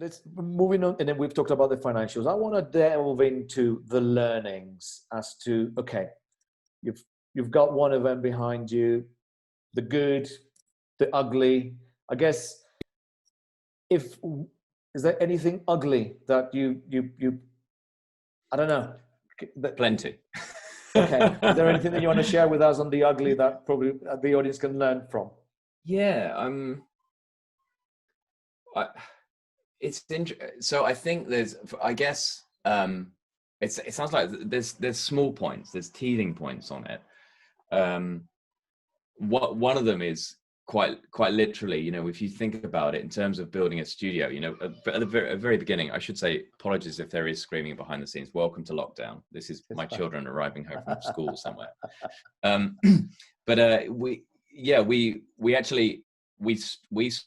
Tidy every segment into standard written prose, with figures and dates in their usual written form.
let's moving on, and then we've talked about the financials. I want to delve into the learnings as to, okay, you've got one event behind you, the good, the ugly. I guess is there anything ugly that you I don't know. Plenty. Okay. Is there anything that you want to share with us on the ugly that probably the audience can learn from? Yeah, so I think there's, I guess, it sounds like there's small points, there's teething points on it. One of them is quite literally, if you think about it in terms of building a studio, at the very beginning, I should say, apologies if there is screaming behind the scenes. Welcome to lockdown. This is my children arriving home from school somewhere. But we actually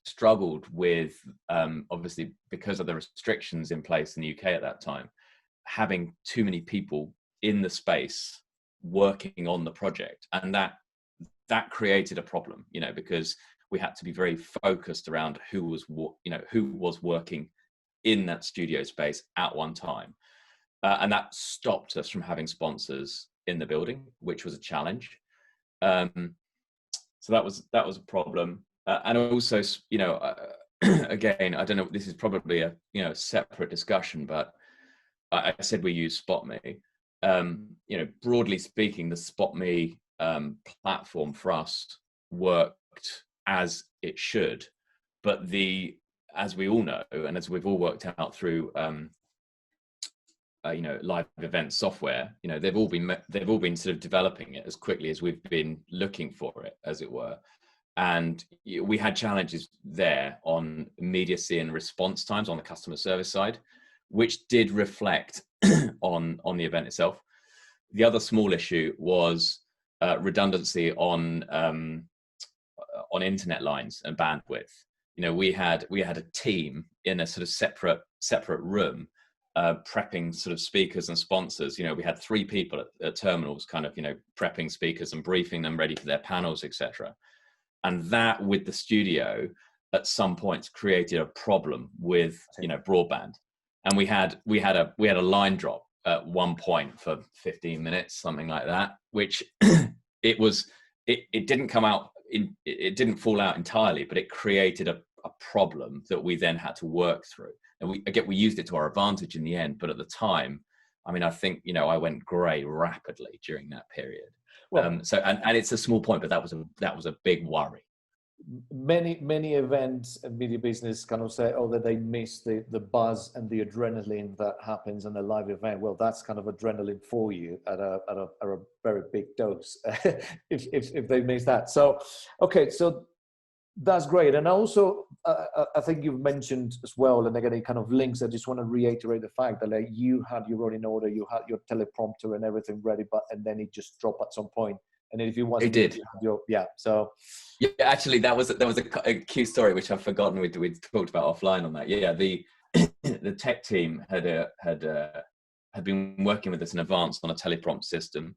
struggled with, obviously because of the restrictions in place in the UK at that time, having too many people in the space working on the project, and that created a problem, because we had to be very focused around who was working in that studio space at one time, and that stopped us from having sponsors in the building, which was a challenge. So that was a problem. And also, again, I don't know, this is probably a, separate discussion, but I said we use SpotMe. Broadly speaking, the SpotMe platform for us worked as it should, but as we all know, and as we've all worked out through, live event software, they've all been sort of developing it as quickly as we've been looking for it, as it were. And we had challenges there on immediacy and response times on the customer service side, which did reflect on the event itself. The other small issue was redundancy on internet lines and bandwidth. We had a team in a sort of separate room, prepping sort of speakers and sponsors. We had 3 people at terminals, kind of, prepping speakers and briefing them ready for their panels, etc. And that, with the studio, at some points created a problem with, broadband. And we had a line drop at one point for 15 minutes, something like that, which it didn't come out, it didn't fall out entirely, but it created a problem that we then had to work through. And we used it to our advantage in the end, but at the time, I think, I went grey rapidly during that period. Well, and it's a small point, but that was a big worry. Many events and media business kind of say, that they miss the buzz and the adrenaline that happens in a live event. Well, that's kind of adrenaline for you at a very big dose if they miss that. So, okay, so that's great. And also, I think you've mentioned as well, and again, it kind of links. I just want to reiterate the fact that you had your running order, you had your teleprompter and everything ready, and then it just dropped at some point. And if you want, it did. So yeah, actually, there was a cute story which I've forgotten. We talked about offline on that. Yeah, the tech team had been working with us in advance on a teleprompt system.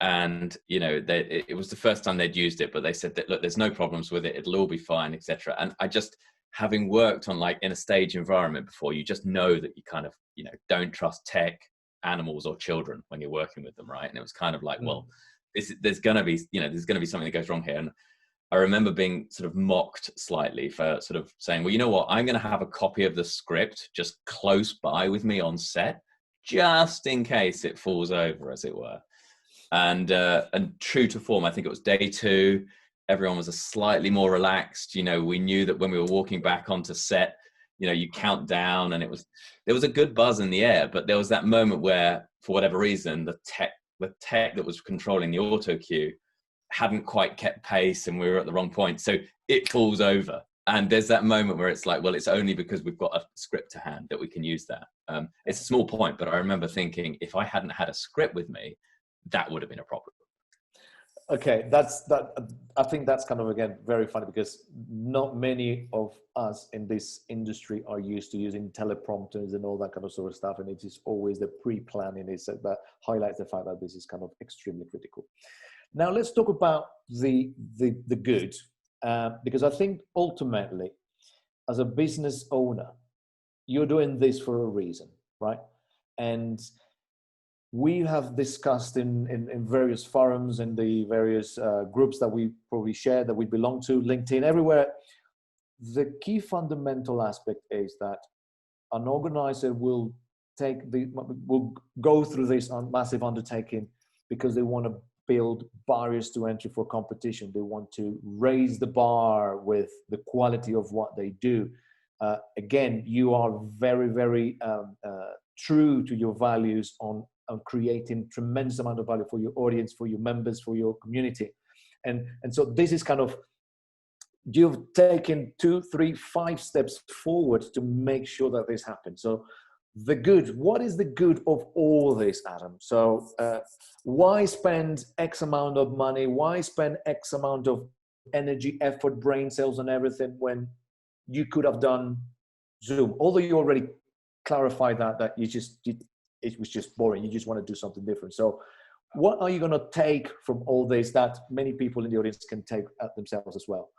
And, it was the first time they'd used it, but they said that, look, there's no problems with it. It'll all be fine, etc. And I just, having worked on in a stage environment before, you just know that you kind of, don't trust tech, animals or children when you're working with them. Right. And it was kind of like, well, there's going to be something that goes wrong here. And I remember being sort of mocked slightly for sort of saying, well, you know what, I'm going to have a copy of the script just close by with me on set, just in case it falls over, as it were. And true to form, I think it was day 2. Everyone was slightly more relaxed. We knew that when we were walking back onto set, you count down, and there was a good buzz in the air. But there was that moment where, for whatever reason, the tech that was controlling the auto cue hadn't quite kept pace, and we were at the wrong point, so it falls over. And there's that moment where it's like, well, it's only because we've got a script to hand that we can use that. It's a small point, but I remember thinking, if I hadn't had a script with me, that would have been a problem. Okay, I think that's kind of, again, very funny, because not many of us in this industry are used to using teleprompters and all that kind of sort of stuff, and it is always the pre-planning that highlights the fact that this is kind of extremely critical. Now let's talk about the good, because I think ultimately, as a business owner, you're doing this for a reason, right? And we have discussed in various forums and the various groups that we probably share, that we belong to, LinkedIn, everywhere. The key fundamental aspect is that an organizer will go through this massive undertaking because they want to build barriers to entry for competition. They want to raise the bar with the quality of what they do. Again, you are very, very true to your values on creating tremendous amount of value for your audience, for your members, for your community. And so this is kind of, you've taken 2, 3, 5 steps forward to make sure that this happens. So the good, what is the good of all this, Adam? So why spend X amount of money? Why spend X amount of energy, effort, brain cells and everything when you could have done Zoom? Although you already clarified that it was just boring. You just want to do something different. So what are you going to take from all this that many people in the audience can take at themselves as well?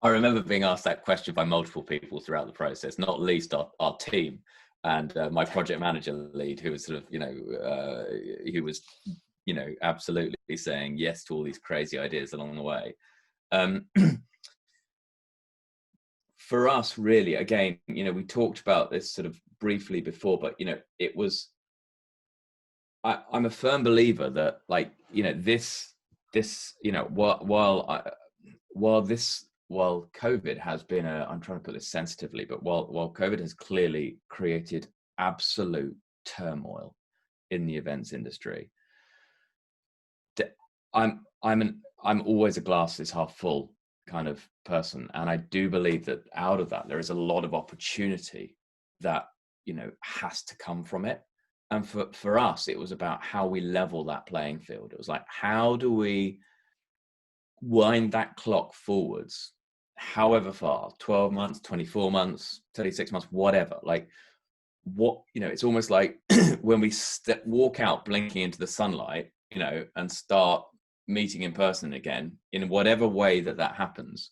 I remember being asked that question by multiple people throughout the process, not least our team and my project manager lead, who was sort of, he was, absolutely saying yes to all these crazy ideas along the way. For us, really, again, we talked about this sort of briefly before, but, it was, I'm a firm believer that, while COVID has been I'm trying to put this sensitively, but while COVID has clearly created absolute turmoil in the events industry, I'm always a glass is half full kind of person. And I do believe that out of that, there is a lot of opportunity that, has to come from it. And for us, it was about how we level that playing field. It was like, how do we wind that clock forwards, however far, 12 months, 24 months, 36 months, whatever, it's almost like when we walk out blinking into the sunlight, and start meeting in person again, in whatever way that happens,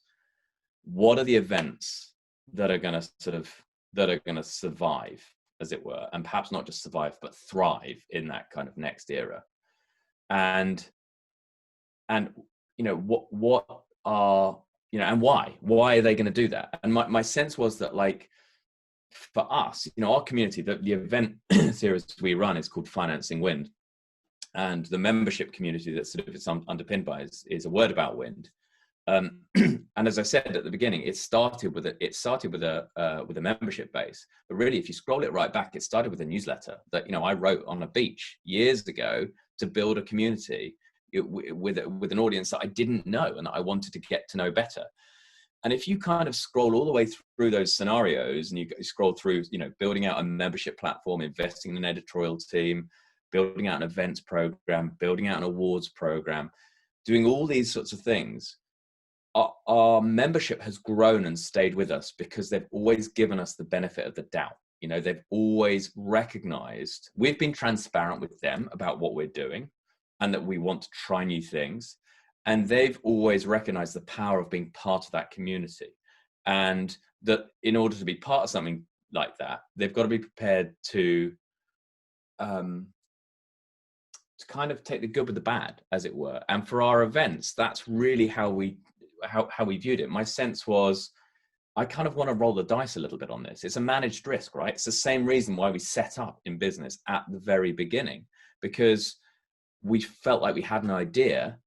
what are the events that are going to survive, as it were, and perhaps not just survive, but thrive in that kind of next era. And what are, and why are they going to do that? And my sense was that, for us, our community, the event series we run is called Financing Wind. And the membership community that sort of is underpinned by is a word about wind. And as I said at the beginning, it started with a membership base. But really, if you scroll it right back, it started with a newsletter that I wrote on a beach years ago to build a community with an audience that I didn't know and that I wanted to get to know better. And if you kind of scroll all the way through those scenarios, and you scroll through, building out a membership platform, investing in an editorial team, building out an events program, building out an awards program, doing all these sorts of things, our membership has grown and stayed with us because they've always given us the benefit of the doubt. They've always recognized, we've been transparent with them about what we're doing and that we want to try new things. And they've always recognized the power of being part of that community. And that in order to be part of something like that, they've got to be prepared to kind of take the good with the bad, as it were. And for our events, that's really how we viewed it. My sense was, I kind of want to roll the dice a little bit on this. It's a managed risk, right? It's the same reason why we set up in business at the very beginning, because we felt like we had an idea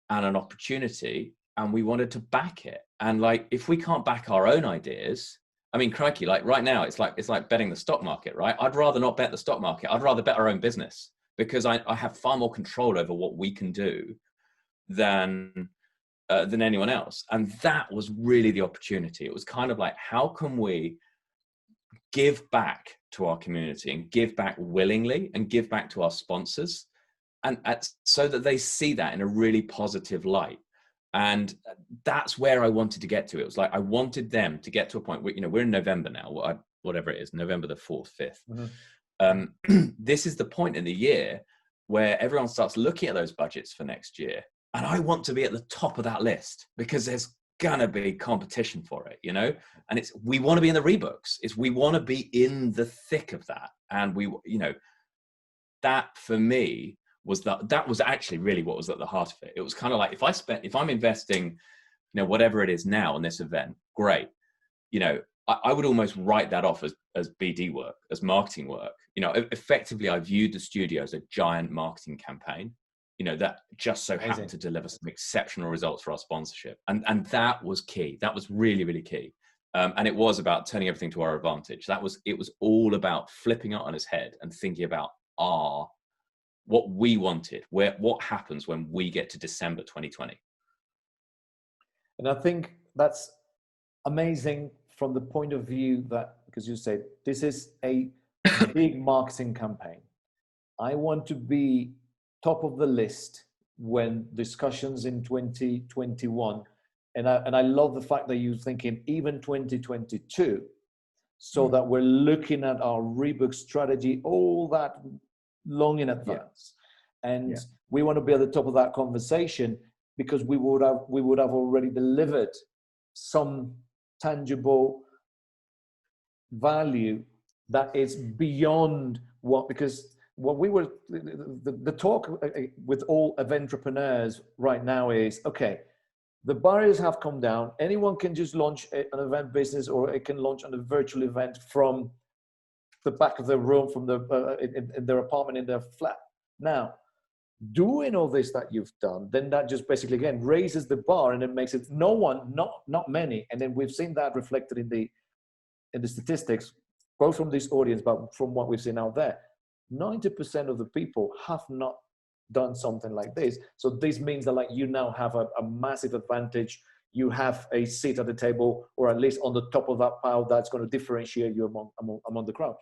and an opportunity and we wanted to back it. And if we can't back our own ideas, I mean, crikey, right now, it's like betting the stock market, right? I'd rather not bet the stock market. I'd rather bet our own business, because I have far more control over what we can do than anyone else. And that was really the opportunity. It was kind of like, how can we give back to our community and give back willingly and give back to our sponsors, and so that they see that in a really positive light. And that's where I wanted to get to. It was like, I wanted them to get to a point where, we're in November now, whatever it is, November the 4th, 5th. Mm-hmm. This is the point in the year where everyone starts looking at those budgets for next year. And I want to be at the top of that list, because there's gonna be competition for it, you know. And we want to be in the rebooks. We want to be in the thick of that. And that for me that was actually really what was at the heart of it. It was kind of like, if I'm investing, whatever it is now in this event, great. I would almost write that off as BD work, as marketing work. Effectively, I viewed the studio as a giant marketing campaign, that just so happened to deliver some exceptional results for our sponsorship. And that was key. That was really, really key. And it was about turning everything to our advantage. It was all about flipping it on its head and thinking about what we wanted, what happens when we get to December 2020. And I think that's amazing from the point of view that, because you said, this is a big marketing campaign. I want to be top of the list when discussions in 2021, and I love the fact that you're thinking even 2022, so that we're looking at our rebook strategy all that long in advance. And we want to be at the top of that conversation, because we would have already delivered some tangible value that is beyond because what we were, the talk with all of entrepreneurs right now is, okay, the barriers have come down. Anyone can just launch an event business, or it can launch on a virtual event from the back of their room, from in their apartment, in their flat. Now, doing all this that you've done, then that just basically again raises the bar, and it makes it not many. And then we've seen that reflected in the statistics, both from this audience, but from what we've seen out there. 90% of the people have not done something like this. So this means that, like, you now have a massive advantage. You have a seat at the table, or at least on the top of that pile, that's going to differentiate you among the crowd.